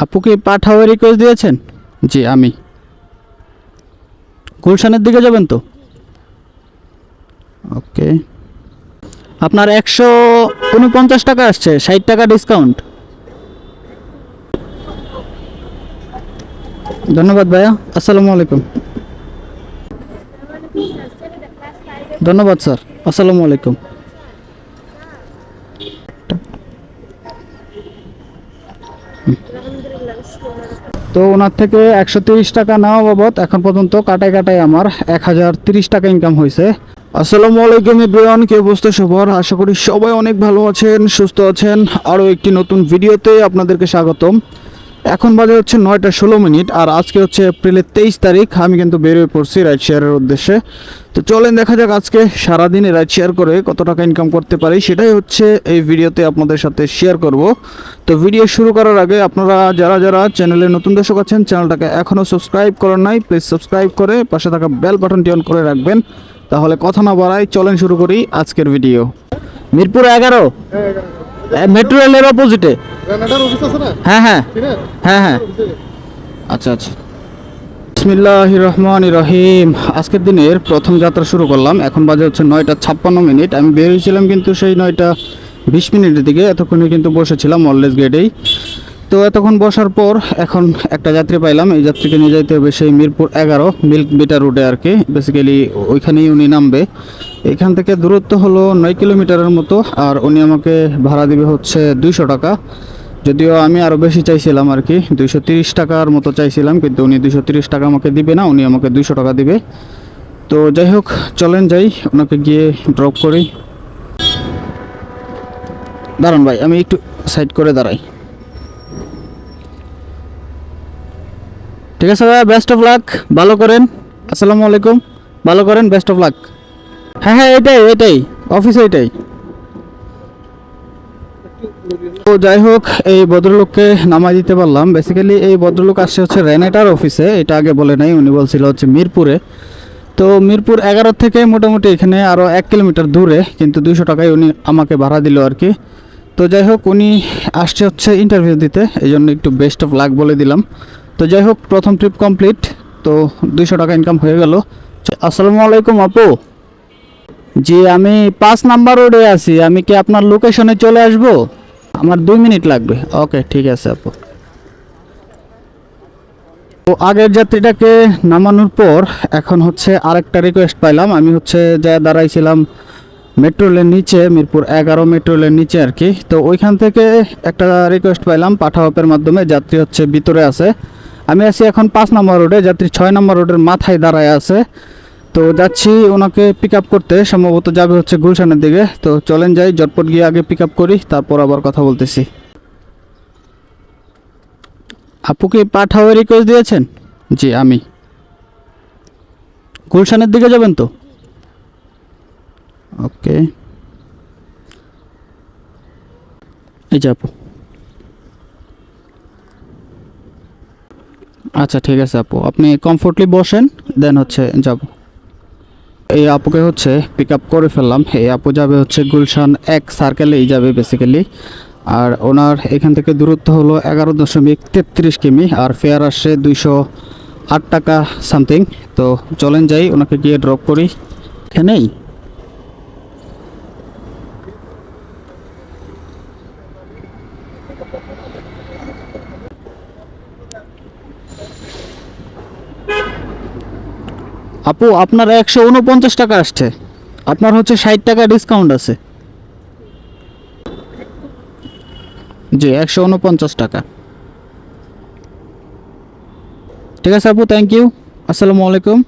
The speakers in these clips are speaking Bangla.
আপু কি পাঠাওয়ে রিকোয়েস্ট দিয়েছেন? জি আমি। গুলশানের দিকে যাবেন তো? ওকে। আপনার 149 টাকা আসছে, 60 টাকা ডিসকাউন্ট। ধন্যবাদ ভাইয়া, আসসালামু আলাইকুম। ধন্যবাদ স্যার, আসসালামু আলাইকুম। তো ওনার থেকে 130 টাকা নেওয়া বাবদ এখন পর্যন্ত কাটায় কাটায় আমার 1030 টাকা ইনকাম হয়েছে। আসসালামু আলাইকুম এভরিওয়ান, কি অবস্থা সবার? আশা করি সবাই অনেক ভালো আছেন, সুস্থ আছেন। আরও একটি নতুন ভিডিওতে আপনাদেরকে স্বাগতম। এখন বাজে হচ্ছে 9টা 16 মিনিট, আর আজকে হচ্ছে এপ্রিলের 23 তারিখ। আমি কিন্তু বেরিয়ে পড়ছি রাইড শেয়ারের উদ্দেশ্যে। তো চলেন দেখা যাক আজকে সারাদিনে রাইড শেয়ার করে কত টাকা ইনকাম করতে পারি, সেটাই হচ্ছে এই ভিডিওতে আপনাদের সাথে শেয়ার করব। তো ভিডিও শুরু করার আগে আপনারা যারা যারা চ্যানেলে নতুন দর্শক আছেন, চ্যানেলটাকে এখনও সাবস্ক্রাইব করেন নাই, প্লিজ সাবস্ক্রাইব করে পাশে থাকা বেল বাটনটি অন করে রাখবেন। তাহলে কথা না বাড়াই চলেন শুরু করি আজকের ভিডিও। মিরপুর 11 মেট্রো রেলের অপোজিটে। হ্যাঁ হ্যাঁ হ্যাঁ হ্যাঁ, আচ্ছা আচ্ছা। বিসমিল্লাহির রহমানির রহিম। আজকের দিনের প্রথম যাত্রা শুরু করলাম। এখন বাজে হচ্ছে 9টা 56 মিনিট। আমি বেরিয়েছিলাম কিন্তু সেই 9টা 20 মিনিটের দিকে। এতক্ষণে কিন্তু বসেছিলাম অলওয়েজ গেটেই। তো এতক্ষণ বসার পর এখন একটা যাত্রী পাইলাম। এই যাত্রীকে নিয়ে যাইতে হবে সেই মিরপুর 11 মিল্ক বিটা রুটে আর কি। বেসিক্যালি ওইখানেই উনি নামবে। এখান থেকে দূরত্ব হলো 9 কিলোমিটারের মতো, আর উনি আমাকে ভাড়া দিবে হচ্ছে 200 টাকা। যদিও আমি আরও বেশি চাইছিলাম আর কি, 230 টাকার মতো চাইছিলাম, কিন্তু উনি 230 টাকা আমাকে দিবে না, উনি আমাকে 200 টাকা দিবে। তো যাই হোক, চলেন যাই ওনাকে গিয়ে ড্রপ করি। দাঁড়ান ভাই, আমি একটু সাইড করে দাঁড়াই। ঠিক আছে ভাই, বেস্ট অফ লাক, ভালো করেন। আসসালামু আলাইকুম, ভালো করেন, বেস্ট অফ লাক। হ্যাঁ হ্যাঁ, এটাই এটাই অফিসে, এটাই। তো যাই হোক, এই ভদ্রলোককে নামাই দিতে পারলাম। বেসিক্যালি এই ভদ্রলোক আসছে হচ্ছে রেনেটার অফিসে, এটা আগে বলে নাই, উনি বলছিল হচ্ছে মিরপুরে। তো মিরপুর 11 থেকে মোটামুটি এখানে আরও 1 কিলোমিটার দূরে, কিন্তু 200 টাকায় উনি আমাকে ভাড়া দিল আর কি। তো যাই হোক, উনি আসছে হচ্ছে ইন্টারভিউ দিতে, এই জন্য একটু বেস্ট অফ লাক বলে দিলাম। তো যাই হোক, প্রথম ট্রিপ কমপ্লিট। তো 200 টাকা ইনকাম হয়ে গেল। আসসালামু আলাইকুম আপু। জি আমি 5 নাম্বার রোডে আছি, আমি কি আপনার লোকেশনে চলে আসব? আমার 2 মিনিট লাগবে। ওকে ঠিক আছে আপু। তো আগের যাত্রীটাকে নামানোর পর এখন হচ্ছে আরেকটা রিকোয়েস্ট পাইলাম। আমি হচ্ছে যা দাঁড়াইছিলাম মেট্রো রেলের নিচে, মিরপুর 11 মেট্রো রেলের নিচে আর কি। তো ওইখান থেকে একটা রিকোয়েস্ট পাইলাম পাঠাওয়াপের মাধ্যমে, যাত্রী হচ্ছে ভিতরে আছে। আমি আছি এখন 5 নাম্বার রোডে, যাত্রী 6 নাম্বার রোডের মাথায় দাঁড়ায় আছে। তো যাচ্ছি ওনাকে পিক আপ করতে, সম্ভবত যাবে হচ্ছে গুলশানের দিকে। তো চলেন যাই, জটপট গিয়ে আগে পিক আপ করি, তারপর আবার কথা বলতেছি। আপু কি পাঠাওয়ে রিকোয়েস্ট দিয়েছেন? জি আমি। গুলশানের দিকে যাবেন তো? ওকে, এই যে আপু। আচ্ছা ঠিক আছে আপু, আপনি কমফোর্টলি বসেন, দেন হচ্ছে যাব। এই আপুকে হচ্ছে পিক আপ করে ফেললাম। এই আপু যাবে হচ্ছে গুলশান 1 সার্কেলেই যাবে বেসিক্যালি। আর ওনার এখান থেকে দূরত্ব হলো 11.33 কিমি, আর ফেয়ার আসছে 208 টাকা সামথিং। তো চলেন যাই ওনাকে গিয়ে ড্রপ করি এখানেই। আপু আপনার 149 টাকা আসছে, আপনার হচ্ছে 60 টাকা ডিসকাউন্ট আছে। জি 149 টাকা। ঠিক আছে আপু, থ্যাংক ইউ, আসসালামু আলাইকুম।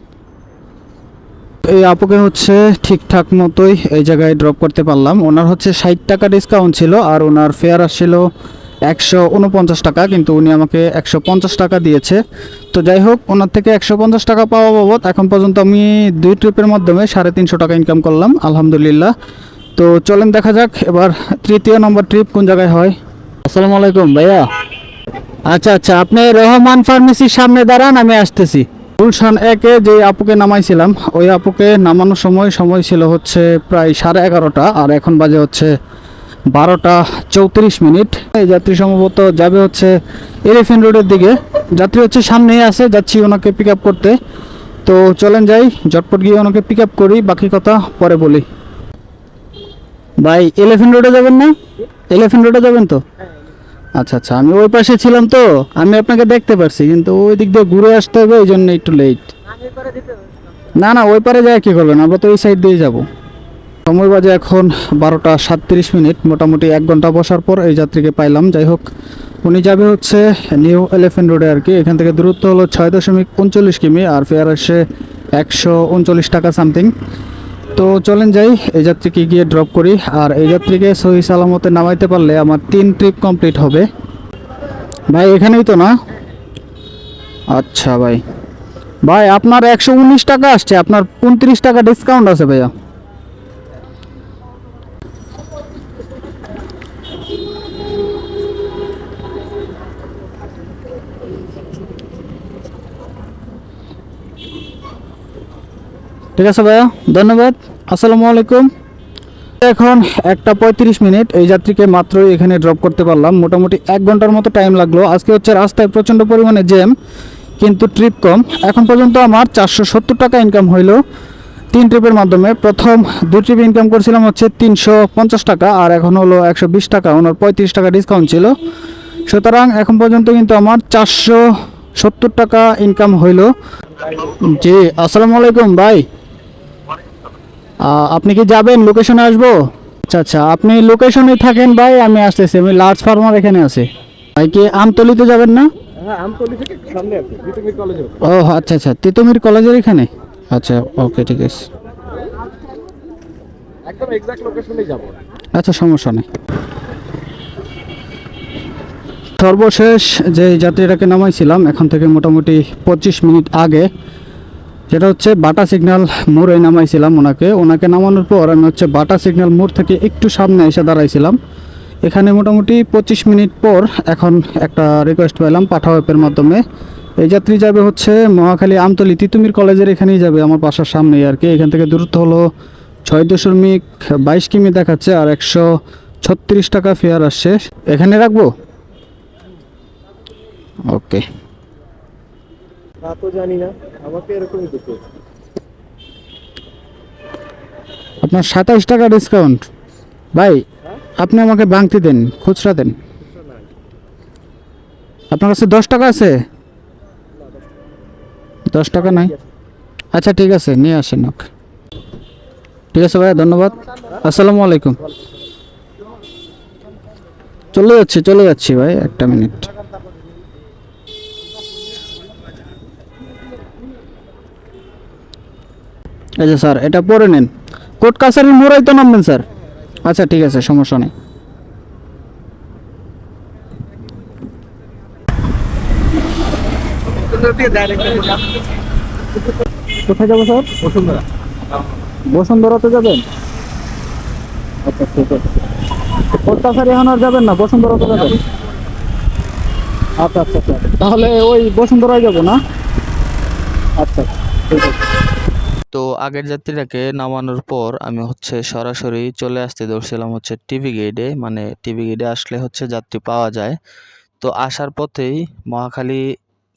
এই আপুকে হচ্ছে ঠিকঠাক মতোই এই জায়গায় ড্রপ করতে পারলাম। ওনার হচ্ছে 60 টাকা ডিসকাউন্ট ছিল, আর ওনার ফেয়ার আসছিল 149 টাকা, কিন্তু উনি আমাকে 150 টাকা দিয়েছে। তো যাই হোক, ওনার থেকে 150 টাকা পাওয়া বাবদ এখন পর্যন্ত আমি 2 ট্রিপের মাধ্যমে 350 টাকা ইনকাম করলাম আলহামদুলিল্লাহ। তো চলেন দেখা যাক এবার তৃতীয় নম্বর ট্রিপ কোন জায়গায় হয়। আসসালামু আলাইকুম ভাইয়া। আচ্ছা আচ্ছা, আপনি রহমান ফার্মেসির সামনে দাঁড়ান, আমি আসতেছি। গুলশান 1-এ যে আপুকে নামাইছিলাম, ওই আপুকে নামানোর সময় ছিল হচ্ছে প্রায় 11:30, আর এখন বাজে হচ্ছে 12:34। এই যাত্রী সম্ভবত যাবে হচ্ছে এলিফ্যান্ট রোডের দিকে। যাত্রী হচ্ছে সামনেই আছে, যাচ্ছি ওনাকে পিক আপ করতে। তো চলেন যাই, ঝটপট গিয়ে ওনাকে পিক আপ করি, বাকি কথা পরে বলি। ভাই এলিফ্যান্ট রোডে যাবেন না? এলিফ্যান্ট রোডে যাবেন তো? আচ্ছা আচ্ছা, আমি ওই পাশে ছিলাম তো আমি আপনাকে দেখতে পারছি, কিন্তু ওই দিক দিয়ে ঘুরে আসতে হবে, এই জন্য একটু লেট। না না, ওই পারে যায় কি করবেন, আমরা তো এই সাইড দিয়ে যাব। সময় বাজে এখন 12:37। মোটামুটি 1 ঘন্টা বসার পর এই যাত্রীকে পাইলাম। যাই হোক, উনি যাবে হচ্ছে নিউ এলিফ্যান্ট রোডে আর কি। এখান থেকে দূরত্ব হলো 6.39 কিমি, আর ফেয়ার আসে 139 টাকা সামথিং। তো চলেন যাই, এই যাত্রীকে গিয়ে ড্রপ করি। আর এই যাত্রীকে সহি সালামতে নামাইতে পারলে আমার 3 ট্রিপ কমপ্লিট হবে। ভাই এখানেই তো না? আচ্ছা ভাই, ভাই আপনার 119 টাকা আসছে, আপনার 29 টাকা ডিসকাউন্ট আছে ভাইয়া। ঠিক আছে ভাইয়া, ধন্যবাদ। আসসালামু আলাইকুম। এখন 1:35। এই যাত্রীকে মাত্রই এখানে ড্রপ করতে পারলাম। মোটামুটি 1 ঘন্টার মতো টাইম লাগলো। আজকে হচ্ছে রাস্তায় প্রচণ্ড পরিমাণে জ্যাম, কিন্তু ট্রিপ কম। এখন পর্যন্ত আমার 470 টাকা ইনকাম হইলো 3 ট্রিপের মাধ্যমে। প্রথম 2 ট্রিপ ইনকাম করছিলাম হচ্ছে 350 টাকা, আর এখন হলো 120 টাকা। ওনার 35 টাকা ডিসকাউন্ট ছিল। সুতরাং এখন পর্যন্ত কিন্তু আমার 470 টাকা ইনকাম হইলো। জি আসসালামু আলাইকুম ভাই, আপনি কি যাবেন? লোকেশনে আসবো? আচ্ছা আচ্ছা, আপনি লোকেশনে থাকেন ভাই, আমি আসতেছি। আমি লার্জ ফার্মার এখানে আছে। ভাই কি আমতলিতে যাবেন না? ও আচ্ছা আচ্ছা, তিতুমির কলেজের এখানে। আচ্ছা ওকে, ঠিক আছে। আচ্ছা সমস্যা নেই। সর্বশেষ যে যাত্রীটাকে নামাইছিলাম এখান থেকে মোটামুটি 25 মিনিট আগে, যেটা হচ্ছে বাটা সিগন্যাল মোড়ে নামাইছিলাম ওনাকে নামানোর পর আমি হচ্ছে বাটা সিগন্যাল মোড় থেকে একটু সামনে এসে দাঁড়াইছিলাম। এখানে মোটামুটি 25 মিনিট পর এখন একটা রিকোয়েস্ট পেলাম পাঠাও অ্যাপের মাধ্যমে। এই যাত্রী যাবে হচ্ছে মহাখালী আমতলী তিতুমির কলেজের এখানেই যাবে, আমার বাসার সামনেই আর কি। এখান থেকে দূরত্ব হলো 6.22 কিমি দেখাচ্ছে, আর 136 টাকা ফেয়ার আসছে। এখানে রাখবো? ওকে। তা তো জানি না, আমাকে এরকমই দিতে। আপনার 27 টাকা ডিসকাউন্ট। ভাই আপনি আমাকে ভাঙতি দেন, খুচরা দেন। আপনার কাছে 10 টাকা আছে? 10 টাকা নাই? আচ্ছা ঠিক আছে, নিয়ে আসেন। ওকে ঠিক আছে ভাইয়া, ধন্যবাদ। আসসালামু আলাইকুম। চলে যাচ্ছি ভাই, 1 মিনিট। এই যে স্যার, এটা পরে নেন। কোর্ট কাছারির মোড়াই তো নামবেন স্যার? আচ্ছা ঠিক আছে, সমস্যা নেই। কোথায় যাবো স্যার? বসুন্ধরাতে যাবেন? আচ্ছা ঠিক আছে। কোর্ট কাছারি এখন আর যাবেন না, বসুন্ধরাতে যাবেন? আচ্ছা আচ্ছা আচ্ছা, তাহলে ওই বসুন্ধরায় যাবো না? আচ্ছা ঠিক আছে। তো আগের যাত্রীটাকে নামানোর পর আমি হচ্ছে সরাসরি চলে আসতে ধরছিলাম হচ্ছে টিভি গেটে। মানে টিভি গেটে আসলে হচ্ছে যাত্রী পাওয়া যায়। তো আসার পথেই মহাখালী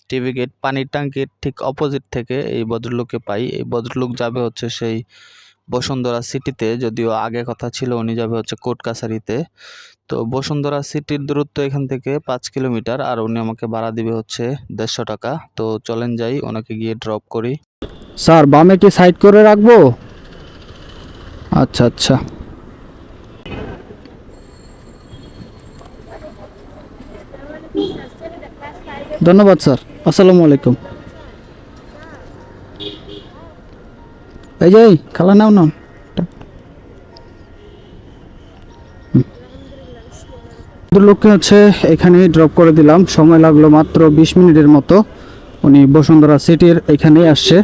টিভি গেট পানির ট্যাঙ্কির ঠিক অপোজিট থেকে এই ভদ্রলোককে পাই। এই ভদ্রলোক যাবে হচ্ছে সেই বসুন্ধরা সিটিতে, যদিও আগে কথা ছিল উনি যাবে হচ্ছে কোর্ট কাছারিতে। তো বসুন্ধরা সিটির দূরত্ব এখান থেকে 5 কিলোমিটার, আর উনি আমাকে ভাড়া দিবে হচ্ছে 150 টাকা। তো চলেন যাই, ওনাকে গিয়ে ড্রপ করি। স্যার বামে কি সাইড করে রাখবো? আচ্ছা আচ্ছা। ধন্যবাদ স্যার। আসসালামু আলাইকুম। এই যে খালা নাও নাও। লোককে হচ্ছে এখানে ড্রপ করে দিলাম, সময় লাগলো মাত্র 20 মিনিটের মতো। উনি বসুন্ধরা সিটির এখানেই আসছে।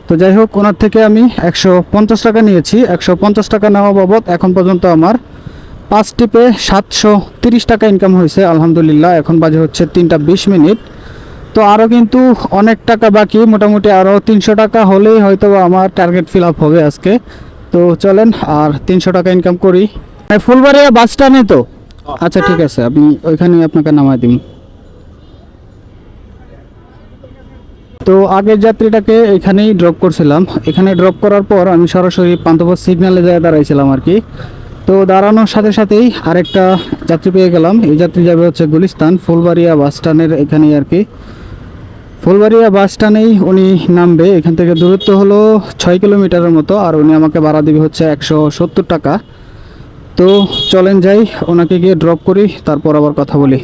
তো যাই হোক, ওনার থেকে আমি 150 টাকা নিয়েছি। 150 টাকা নেওয়া বাবদ এখন পর্যন্ত আমার 5 টিপে 730 টাকা ইনকাম হয়েছে আলহামদুলিল্লাহ। এখন বাজে হচ্ছে 3:20। তো আরও কিন্তু অনেক টাকা বাকি, মোটামুটি আরও 300 টাকা হলেই হয়তো আমার টার্গেট ফিল আপ হবে আজকে। তো চলেন আর 300 টাকা ইনকাম করি। ফুলবাড়িয়া বাস স্ট্যান্ডে তো? আচ্ছা ঠিক আছে, আমি ওইখানে আপনাকে নামাই দিন। তো আগের যাত্রীটাকে এখানেই ড্রপ করছিলাম। এখানে ড্রপ করার পর আমি সরাসরি পান্থপথ সিগন্যালে যায় দাঁড়াইছিলাম আর কি। তো দাঁড়ানোর সাথে সাথেই আরেকটা যাত্রী পেয়ে গেলাম। এই যাত্রী যাবে হচ্ছে গুলিস্তান, ফুলবাড়িয়া বাস স্ট্যান্ডের এখানেই আর কি। ফুলবাড়িয়া বাস স্ট্যান্ডেই উনি নামবে। এখান থেকে দূরত্ব হলো 6 কিলোমিটারের মতো, আর উনি আমাকে ভাড়া দিবে হচ্ছে 170 টাকা। তো চলেন যাই, ওনাকে গিয়ে ড্রপ করি, তারপর আবার কথা বলি।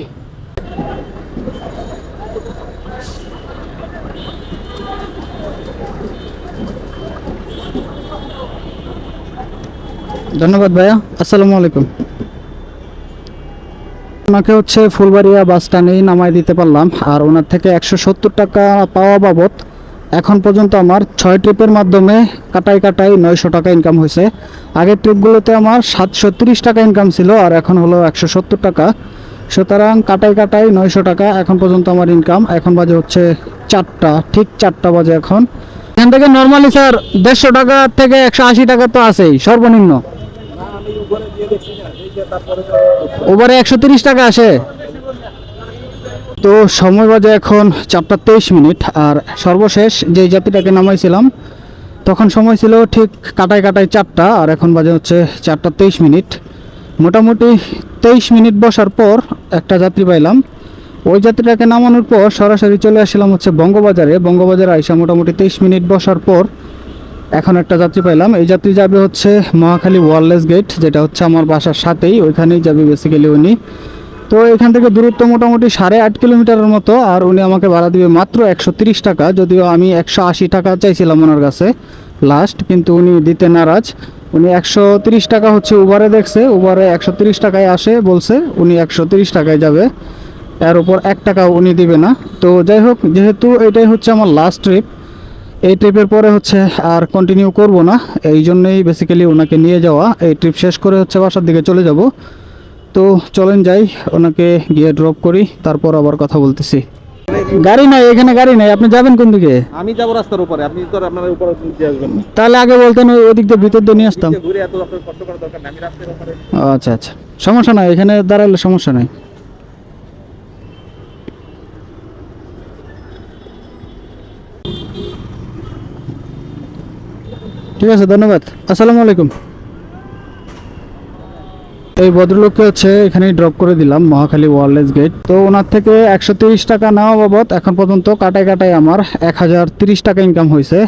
ধন্যবাদ ভাইয়া, আসসালামু আলাইকুম। ওনাকে হচ্ছে ফুলবাড়িয়া বাস স্ট্যান্ডেই নামাই দিতে পারলাম, আর ওনার থেকে 170 টাকা পাওয়া বাবদ এখন পর্যন্ত আমার 6 ট্রিপের মাধ্যমে কাটাই 900 টাকা ইনকাম হয়েছে। আগের ট্রিপগুলোতে আমার 730 টাকা ইনকাম ছিল, আর এখন হলো 170 টাকা। সুতরাং কাটাই 900 টাকা এখন পর্যন্ত আমার ইনকাম। এখন বাজে হচ্ছে 4টা, ঠিক 4টা বাজে এখন। এখান থেকে নর্মালি স্যার 150 টাকা থেকে 180 টাকা তো আছেই সর্বনিম্ন। ওভারে 130 টাকা আসে। তো সময় বাজে এখন 4টা 23 মিনিট, আর সর্বশেষ যেই যাত্রীটাকে নামাইছিলাম তখন সময় ছিল ঠিক কাটাই 4টা, আর এখন বাজে হচ্ছে 4টা 23 মিনিট। মোটামুটি 23 মিনিট বসার পর একটা যাত্রী পাইলাম। ওই যাত্রীটাকে নামানোর পর সরাসরি চলে আসলাম হচ্ছে বঙ্গবাজারে আইসা মোটামুটি 23 মিনিট বসার পর এখন একটা যাত্রী পাইলাম। এই যাত্রী যাবে হচ্ছে মহাখালী ওয়্যারলেস গেট, যেটা হচ্ছে আমার বাসার সাথেই, ওইখানেই যাবে বেসিক্যালি উনি। তো এখান থেকে দূরত্ব মোটামুটি 8.5 কিলোমিটারের মতো, আর উনি আমাকে ভাড়া দিবে মাত্র 130 টাকা। যদিও আমি 180 টাকা চাইছিলাম ওনার কাছে লাস্ট, কিন্তু উনি দিতে নারাজ। উনি 130 টাকা হচ্ছে উবারে দেখছে, উবারে 130 টাকায় আসে বলছে, উনি 130 টাকায় যাবে, এর উপর 1 টাকা উনি দিবে না। তো যাই হোক, যেহেতু এটাই হচ্ছে আমার লাস্ট ট্রিপ, এই ট্রিপের পরে হচ্ছে আর কন্টিনিউ করব না, এই জন্যই বেসিক্যালি ওনাকে নিয়ে যাওয়া। এই ট্রিপ শেষ করে হচ্ছে বাসার দিকে চলে যাব। তো চলেন যাই, ওনাকে গিয়ে ড্রপ করি, তারপর আবার কথা বলতেছি। গাড়ি নাই এখানে, গাড়ি নাই। আপনি যাবেন কোন দিকে? আমি যাবো রাস্তার উপরে, আপনি তো আপনার উপরে দিয়ে আসবেন। তাহলে আগে বলতেন, ওই দিক দিয়ে ভিতর দিয়ে নিয়ে আসতাম। ঘুরে এত আপনার কষ্ট করার দরকার নেই, আমি রাস্তার উপরে। আচ্ছা আচ্ছা, সমস্যা নাই, এখানে দাঁড়ালে সমস্যা নাই। ঠিক আছে, ধন্যবাদ, আসসালামু আলাইকুম। এই ভদ্রলোককে হচ্ছে এখানেই ড্রপ করে দিলাম, মহাখালী ওয়্যারলেস গেট। তো ওনার থেকে 130 টাকা নেওয়া বাবদ এখন পর্যন্ত কাটাই আমার 1030 টাকা ইনকাম হয়েছে।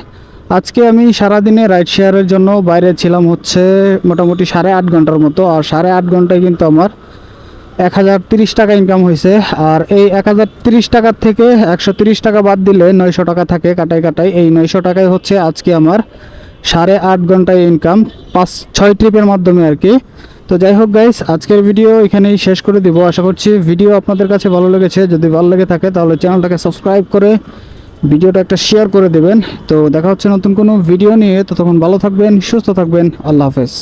আজকে আমি সারাদিনে রাইড শেয়ারের জন্য বাইরে ছিলাম হচ্ছে মোটামুটি 8.5 ঘন্টার মতো, আর 8.5 ঘন্টায় কিন্তু আমার 1030 টাকা ইনকাম হয়েছে। আর এই 1030 টাকার থেকে 130 টাকা বাদ দিলে 900 টাকা থাকে কাটাই। এই 900 টাকায় হচ্ছে আজকে আমার 8.5 ঘন্টায় ইনকাম, 5-6 ট্রিপের মাধ্যমে আর কি। তো যাই হোক গাইস, আজকের ভিডিও এখানেই শেষ করে দিব। আশা করছি ভিডিও আপনাদের কাছে ভালো লেগেছে। যদি ভালো লেগে থাকে তাহলে চ্যানেলটাকে সাবস্ক্রাইব করে ভিডিওটা একটা শেয়ার করে দেবেন। তো দেখা হচ্ছে নতুন কোনো ভিডিও নিয়ে, ততক্ষণ ভালো থাকবেন, সুস্থ থাকবেন, আল্লাহ হাফেজ।